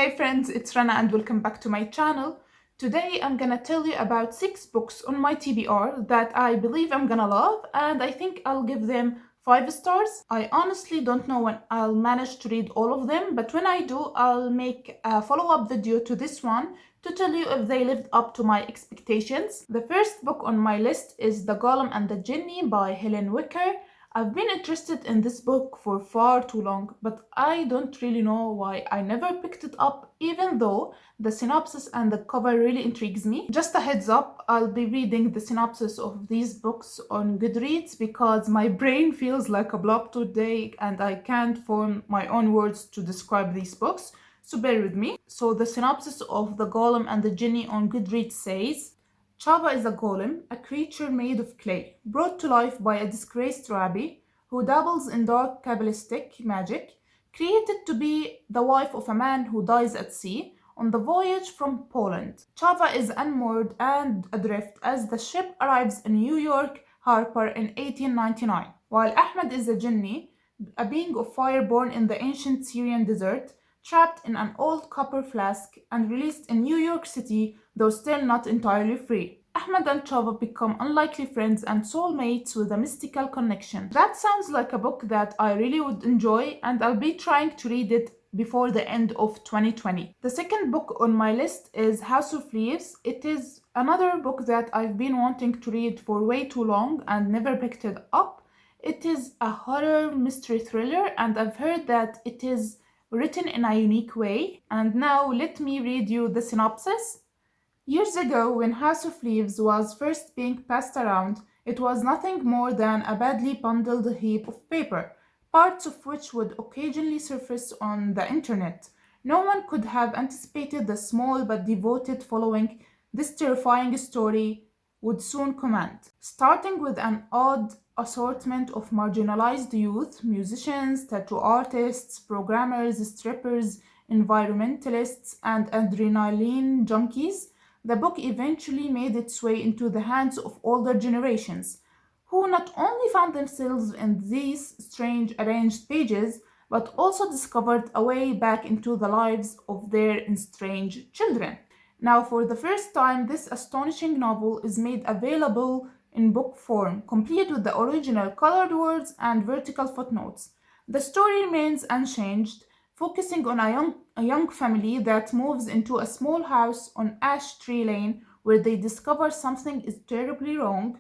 Hey friends, it's Rana and welcome back to my channel. Today I'm gonna tell you about 6 books on my TBR that I believe I'm gonna love, and I think I'll give them 5 stars. I honestly don't know when I'll manage to read all of them, but when I do, I'll make a follow-up video to this one to tell you if they lived up to my expectations. The first book on my list is The Golem and the Jinni by Helen Wicker. I've been interested in this book for far too long, but I don't really know why I never picked it up, even though the synopsis and the cover really intrigues me. Just a heads up, I'll be reading the synopsis of these books on Goodreads because my brain feels like a blob today and I can't form my own words to describe these books, so bear with me. So the synopsis of The Golem and the Jinni on Goodreads says, Chava is a golem, a creature made of clay, brought to life by a disgraced rabbi who dabbles in dark Kabbalistic magic, created to be the wife of a man who dies at sea on the voyage from Poland. Chava is unmoored and adrift as the ship arrives in New York harbor in 1899, while Ahmed is a Jinni, a being of fire born in the ancient Syrian desert, trapped in an old copper flask and released in New York City, though still not entirely free. Ahmed and Chava become unlikely friends and soulmates with a mystical connection. That sounds like a book that I really would enjoy, and I'll be trying to read it before the end of 2020. The second book on my list is House of Leaves. It is another book that I've been wanting to read for way too long and never picked it up. It is a horror mystery thriller, and I've heard that it is written in a unique way. And now let me read you the synopsis. Years ago, when House of Leaves was first being passed around, it was nothing more than a badly bundled heap of paper, parts of which would occasionally surface on the internet. No one could have anticipated the small but devoted following this terrifying story would soon command. Starting with an odd assortment of marginalized youth, musicians, tattoo artists, programmers, strippers, environmentalists, and adrenaline junkies, the book eventually made its way into the hands of older generations, who not only found themselves in these strange arranged pages, but also discovered a way back into the lives of their estranged children. Now, for the first time, this astonishing novel is made available in book form, complete with the original colored words and vertical footnotes. The story remains unchanged, focusing on a young family that moves into a small house on Ash Tree Lane where they discover something is terribly wrong.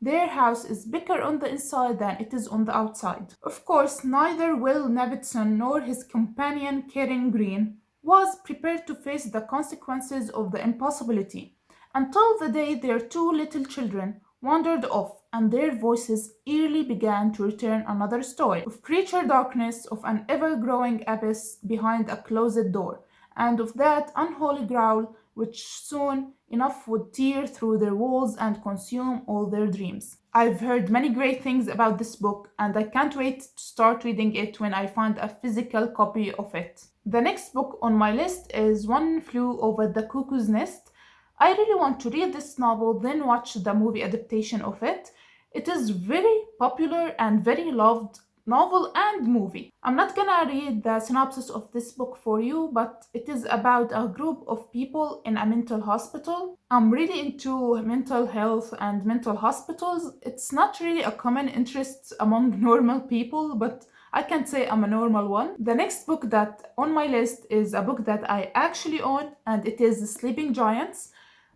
Their house is bigger on the inside than it is on the outside. Of course, neither Will Davidson nor his companion Karen Green was prepared to face the consequences of the impossibility, until the day their 2 little children wandered off and their voices eerily began to return another story of creature darkness, of an ever-growing abyss behind a closed door, and of that unholy growl which soon enough would tear through their walls and consume all their dreams. I've heard many great things about this book, and I can't wait to start reading it when I find a physical copy of it. The next book on my list is One Flew Over the Cuckoo's Nest. I really want to read this novel, then watch the movie adaptation of it. It is very popular and very loved novel and movie. I'm not gonna read the synopsis of this book for you, but it is about a group of people in a mental hospital. I'm really into mental health and mental hospitals. It's not really a common interest among normal people, but I can't say I'm a normal one. The next book that on my list is a book that I actually own, and it is Sleeping Giants.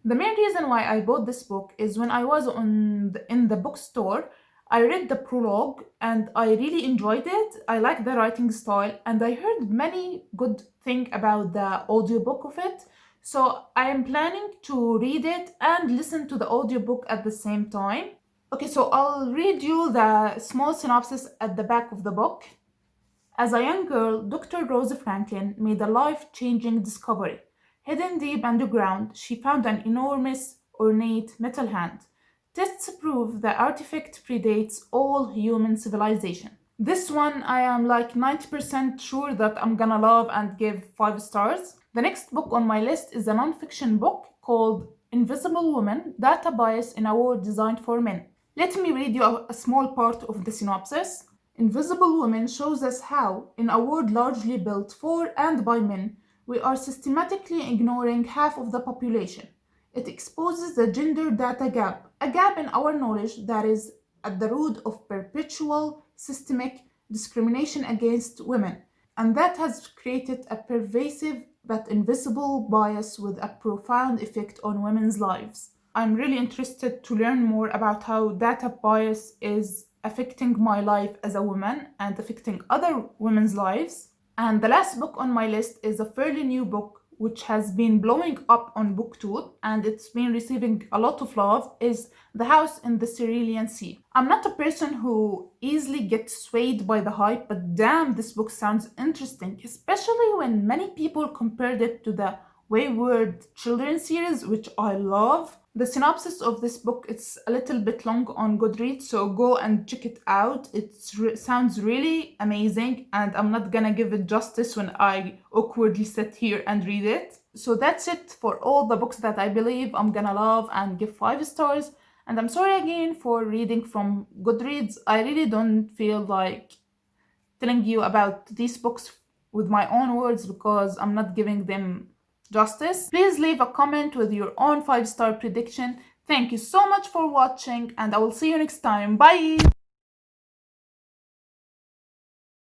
The main reason why I bought this book is when I was in the bookstore, I read the prologue and I really enjoyed it. I like the writing style, and I heard many good things about the audiobook of it. So I am planning to read it and listen to the audiobook at the same time. Okay, so I'll read you the small synopsis at the back of the book. As a young girl, Dr. Rose Franklin made a life-changing discovery. Hidden deep underground, she found an enormous, ornate metal hand. Tests prove the artifact predates all human civilization. This one I am like 90% sure that I'm gonna love and give 5 stars. The next book on my list is a non-fiction book called Invisible Woman, Data Bias in a World Designed for Men. Let me read you a small part of the synopsis. Invisible Woman shows us how, in a world largely built for and by men, we are systematically ignoring half of the population. It exposes the gender data gap, a gap in our knowledge that is at the root of perpetual systemic discrimination against women, and that has created a pervasive but invisible bias with a profound effect on women's lives. I'm really interested to learn more about how data bias is affecting my life as a woman and affecting other women's lives. And the last book on my list is a fairly new book which has been blowing up on BookTube and it's been receiving a lot of love, is The House in the Cerulean Sea. I'm not a person who easily gets swayed by the hype, but damn, this book sounds interesting, especially when many people compared it to the Wayward Children series, which I love. The synopsis of this book, it's a little bit long on Goodreads, so go and check it out. It sounds really amazing, and I'm not gonna give it justice when I awkwardly sit here and read it. So that's it for all the books that I believe I'm gonna love and give 5 stars. And I'm sorry again for reading from Goodreads. I really don't feel like telling you about these books with my own words because I'm not giving them justice. Please leave a comment with your own 5-star prediction. Thank you so much for watching, and I will see you next time. Bye!